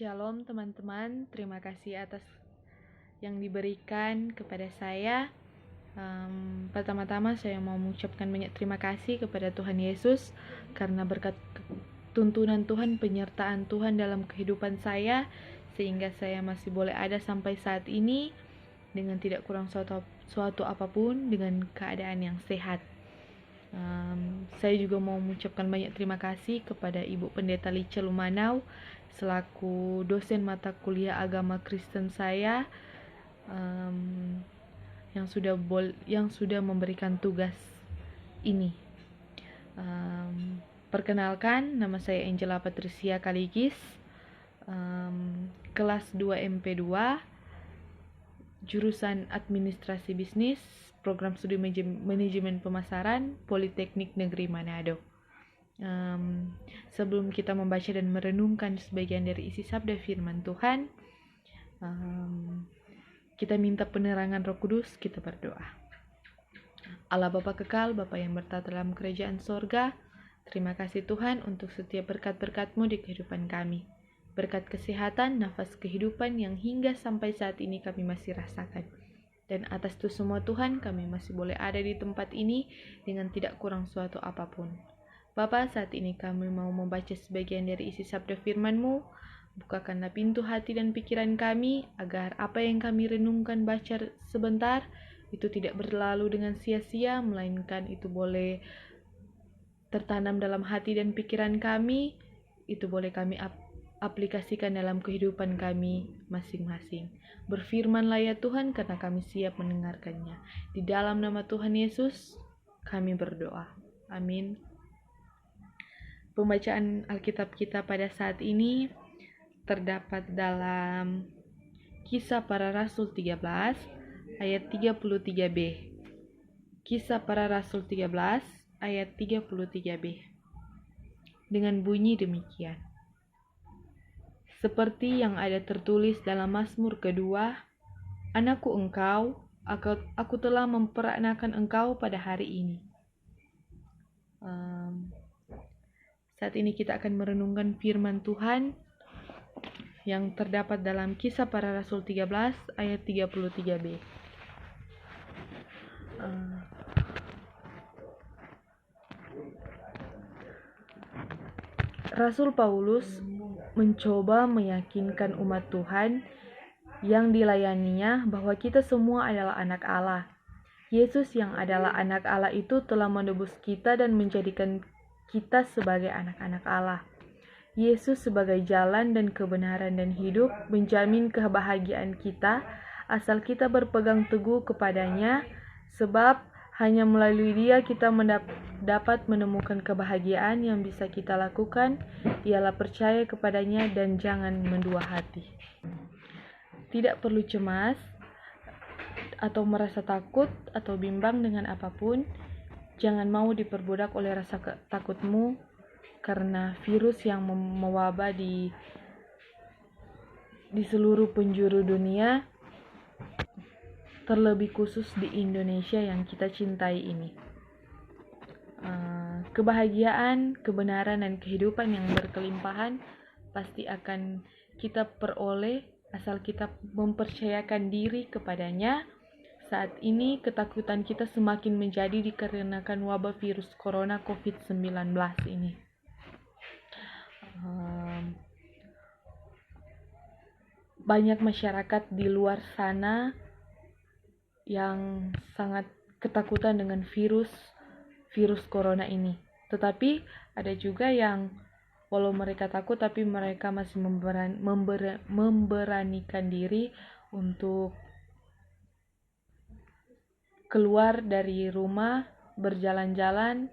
Shalom teman-teman, terima kasih atas yang diberikan kepada saya. Pertama-tama saya mau mengucapkan banyak terima kasih kepada Tuhan Yesus karena berkat tuntunan Tuhan, penyertaan Tuhan dalam kehidupan saya, sehingga saya masih boleh ada sampai saat ini dengan tidak kurang suatu apapun, dengan keadaan yang sehat. Saya juga mau mengucapkan banyak terima kasih kepada Ibu Pendeta Lice Lumanau selaku dosen mata kuliah agama Kristen saya, yang sudah memberikan tugas ini. Perkenalkan, nama saya Angela Patricia Kaligis, kelas 2 MP2, jurusan Administrasi Bisnis, Program Studi Manajemen Pemasaran, Politeknik Negeri Manado. Sebelum kita membaca dan merenungkan sebagian dari isi sabda firman Tuhan, kita minta penerangan Roh Kudus, kita berdoa. Allah Bapa kekal, Bapa yang bertata dalam kerajaan sorga, terima kasih Tuhan untuk setiap berkat-berkat-Mu di kehidupan kami. Berkat kesehatan, nafas kehidupan yang hingga sampai saat ini kami masih rasakan. Dan atas itu semua Tuhan, kami masih boleh ada di tempat ini dengan tidak kurang suatu apapun. Bapa, saat ini kami mau membaca sebagian dari isi sabda firman-Mu. Bukakanlah pintu hati dan pikiran kami, agar apa yang kami renungkan baca sebentar, itu tidak berlalu dengan sia-sia, melainkan itu boleh tertanam dalam hati dan pikiran kami, itu boleh kami aplikasikan dalam kehidupan kami masing-masing. Berfirmanlah ya Tuhan, karena kami siap mendengarkannya. Di dalam nama Tuhan Yesus, kami berdoa. Amin. Pembacaan Alkitab kita pada saat ini terdapat dalam Kisah Para Rasul 13 ayat 33b. Kisah Para Rasul 13 ayat 33b. Dengan bunyi demikian. Seperti yang ada tertulis dalam Mazmur kedua, Anakku engkau, aku telah memperanakan engkau pada hari ini. Saat ini kita akan merenungkan firman Tuhan yang terdapat dalam Kisah Para Rasul 13 ayat 33b. Rasul Paulus mencoba meyakinkan umat Tuhan yang dilayaninya bahwa kita semua adalah anak Allah. Yesus yang adalah anak Allah itu telah menebus kita dan menjadikan kita sebagai anak-anak Allah. Yesus sebagai jalan dan kebenaran dan hidup menjamin kebahagiaan kita asal kita berpegang teguh kepadanya, sebab hanya melalui Dia kita dapat menemukan kebahagiaan. Yang bisa kita lakukan ialah percaya kepadanya dan jangan mendua hati. Tidak perlu cemas atau merasa takut atau bimbang dengan apapun. Jangan mau diperbudak oleh rasa takutmu, karena virus yang mewabah di seluruh penjuru dunia, terlebih khusus di Indonesia yang kita cintai ini. Kebahagiaan, kebenaran, dan kehidupan yang berkelimpahan pasti akan kita peroleh asal kita mempercayakan diri kepadanya. Saat ini ketakutan kita semakin menjadi dikarenakan wabah virus corona COVID-19 ini. Banyak masyarakat di luar sana yang sangat ketakutan dengan virus corona ini. Tetapi ada juga yang walau mereka takut, tapi mereka masih memberanikan diri untuk keluar dari rumah, berjalan-jalan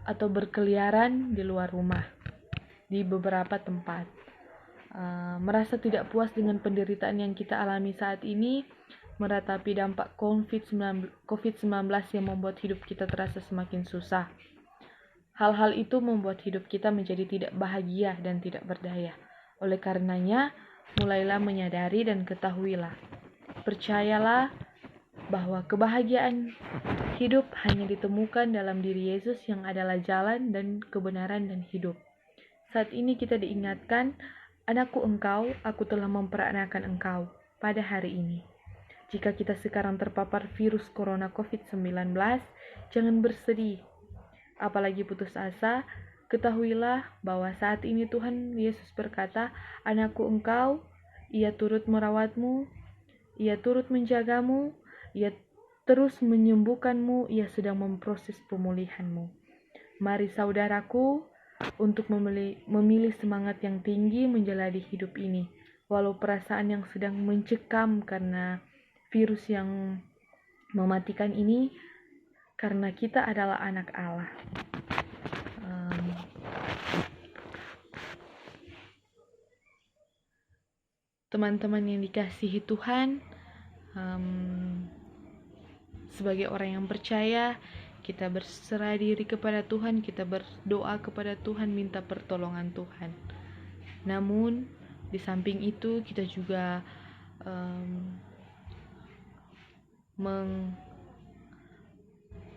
atau berkeliaran di luar rumah di beberapa tempat. Merasa tidak puas dengan penderitaan yang kita alami saat ini, meratapi dampak COVID-19 yang membuat hidup kita terasa semakin susah. Hal-hal itu membuat hidup kita menjadi tidak bahagia dan tidak berdaya. Oleh karenanya, mulailah menyadari dan ketahuilah. Percayalah bahwa kebahagiaan hidup hanya ditemukan dalam diri Yesus yang adalah jalan dan kebenaran dan hidup. Saat ini kita diingatkan Anakku engkau, aku telah memperanakan engkau pada hari ini. Jika kita sekarang terpapar virus corona COVID-19, jangan bersedih, apalagi putus asa. Ketahuilah bahwa saat ini Tuhan Yesus berkata, anakku engkau, ia turut merawatmu, ia turut menjagamu, ia terus menyembuhkanmu, ia sedang memproses pemulihanmu. Mari saudaraku, untuk memilih semangat yang tinggi menjalani hidup ini, walau perasaan yang sedang mencekam karena virus yang mematikan ini, karena kita adalah anak Allah. Teman-teman yang dikasihi Tuhan, sebagai orang yang percaya, kita berserah diri kepada Tuhan, kita berdoa kepada Tuhan, minta pertolongan Tuhan. Namun, di samping itu kita juga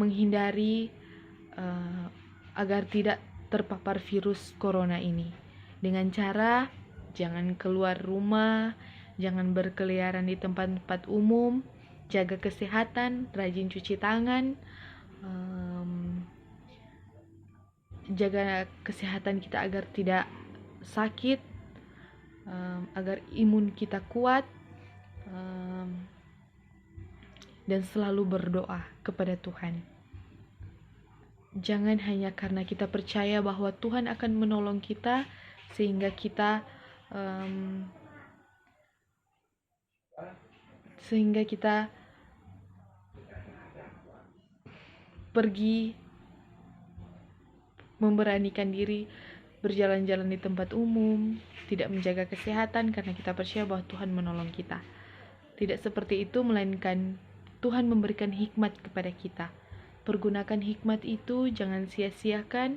menghindari agar tidak terpapar virus corona ini. Dengan cara, jangan keluar rumah, jangan berkeliaran di tempat-tempat umum, jaga kesehatan, rajin cuci tangan, jaga kesehatan kita agar tidak sakit, agar imun kita kuat, dan selalu berdoa kepada Tuhan. Jangan hanya karena kita percaya bahwa Tuhan akan menolong kita, sehingga kita pergi memberanikan diri berjalan-jalan di tempat umum, tidak menjaga kesehatan karena kita percaya bahwa Tuhan menolong kita. Tidak seperti itu, melainkan Tuhan memberikan hikmat kepada kita. Pergunakan hikmat itu, jangan sia-siakan,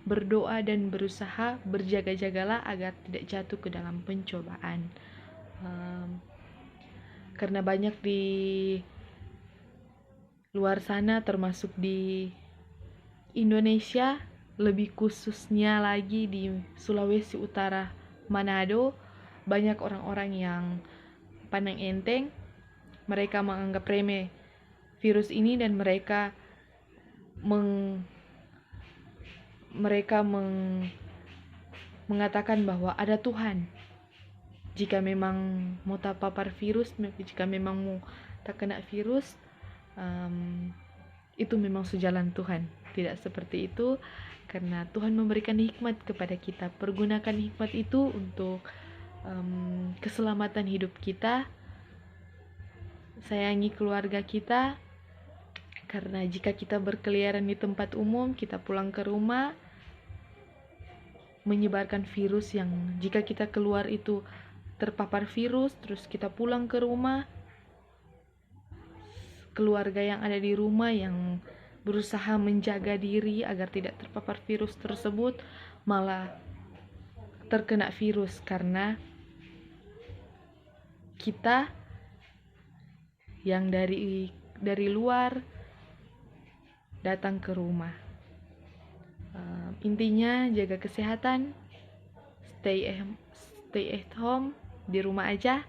berdoa dan berusaha, berjaga-jagalah agar tidak jatuh ke dalam pencobaan. Karena banyak di luar sana, termasuk di Indonesia, lebih khususnya lagi di Sulawesi Utara, Manado, banyak orang-orang yang pandang enteng. Mereka menganggap remeh virus ini dan mereka mengatakan bahwa ada Tuhan. Jika memang mau terpapar virus, jika memang mau terkena virus, itu memang sejalan Tuhan. Tidak seperti itu, karena Tuhan memberikan hikmat kepada kita. Pergunakan hikmat itu untuk keselamatan hidup kita, sayangi keluarga kita, karena jika kita berkeliaran di tempat umum, kita pulang ke rumah menyebarkan virus yang jika kita keluar itu terpapar virus, terus kita pulang ke rumah, keluarga yang ada di rumah yang berusaha menjaga diri agar tidak terpapar virus tersebut malah terkena virus karena kita yang dari luar datang ke rumah. Intinya jaga kesehatan, stay at home, di rumah aja,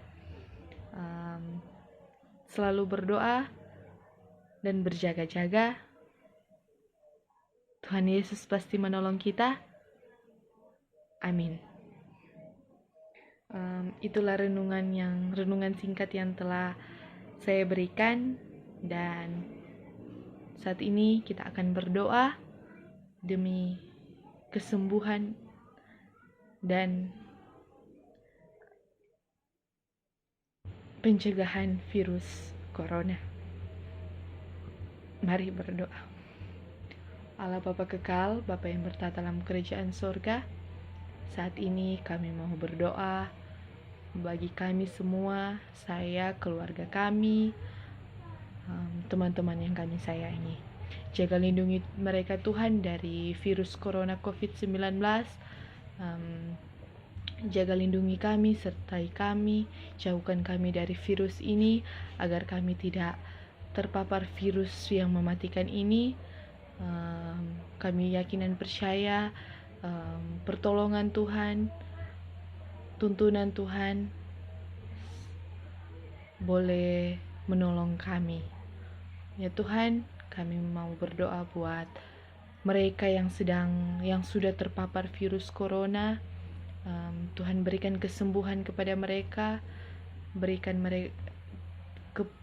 selalu berdoa dan berjaga-jaga. Tuhan Yesus pasti menolong kita. Amin. Itulah renungan singkat yang telah saya berikan, dan saat ini kita akan berdoa demi kesembuhan dan pencegahan virus corona. Mari berdoa. Allah Bapa kekal, Bapa yang bertata dalam kerajaan sorga, saat ini kami mau berdoa bagi kami semua, saya, keluarga kami, teman-teman yang kami sayangi. Jaga lindungi mereka Tuhan dari virus corona COVID-19. Jaga lindungi kami, sertai kami, jauhkan kami dari virus ini, agar kami tidak terpapar virus yang mematikan ini. Kami yakin dan percaya pertolongan Tuhan tuntunan Tuhan boleh menolong kami. Ya Tuhan, kami mau berdoa buat mereka yang sudah terpapar virus corona. Tuhan berikan kesembuhan kepada mereka, berikan mereka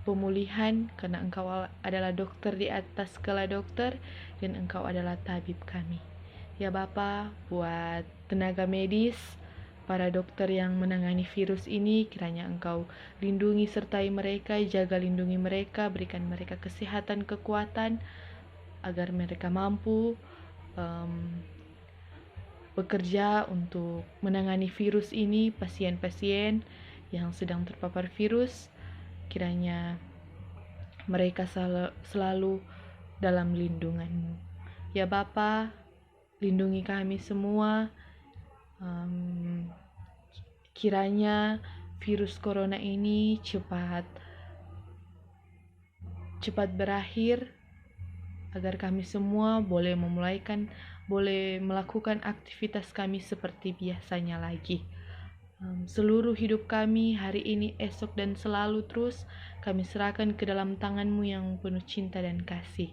pemulihan, karena Engkau adalah dokter di atas segala dokter, dan Engkau adalah tabib kami. Ya Bapa, buat tenaga medis, para dokter yang menangani virus ini, kiranya Engkau lindungi sertai mereka, jaga lindungi mereka, berikan mereka kesehatan, kekuatan, agar mereka mampu bekerja untuk menangani virus ini, pasien-pasien yang sedang terpapar virus. Kiranya mereka selalu dalam lindungan-Mu. Ya Bapa, lindungi kami semua. Kiranya virus corona ini cepat berakhir, agar kami semua boleh melakukan aktivitas kami seperti biasanya lagi. Seluruh hidup kami hari ini, esok, dan selalu terus kami serahkan ke dalam tangan-Mu yang penuh cinta dan kasih.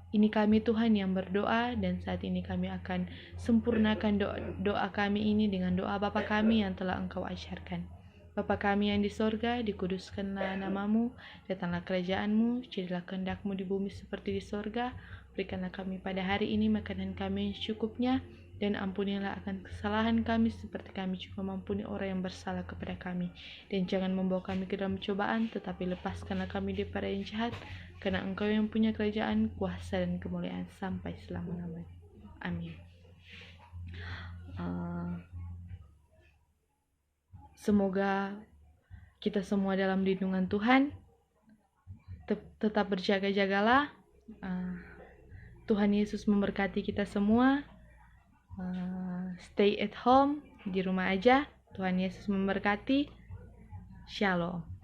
Ini kami Tuhan yang berdoa, dan saat ini kami akan sempurnakan doa kami ini dengan doa Bapa kami yang telah Engkau ajarkan. Bapa kami yang di sorga, dikuduskanlah nama-Mu, datanglah kerajaan-Mu, jadilah kehendak-Mu di bumi seperti di sorga. Berikanlah kami pada hari ini makanan kami yang secukupnya, dan ampunilah akan kesalahan kami seperti kami juga mengampuni orang yang bersalah kepada kami. Dan jangan membawa kami ke dalam cobaan, tetapi lepaskanlah kami daripada yang jahat, karena Engkau yang punya kerajaan, kuasa, dan kemuliaan sampai selama-lamanya. Amin. Semoga kita semua dalam lindungan Tuhan. Tetap berjaga-jagalah. Tuhan Yesus memberkati kita semua. Stay at home, di rumah aja. Tuhan Yesus memberkati. Shalom.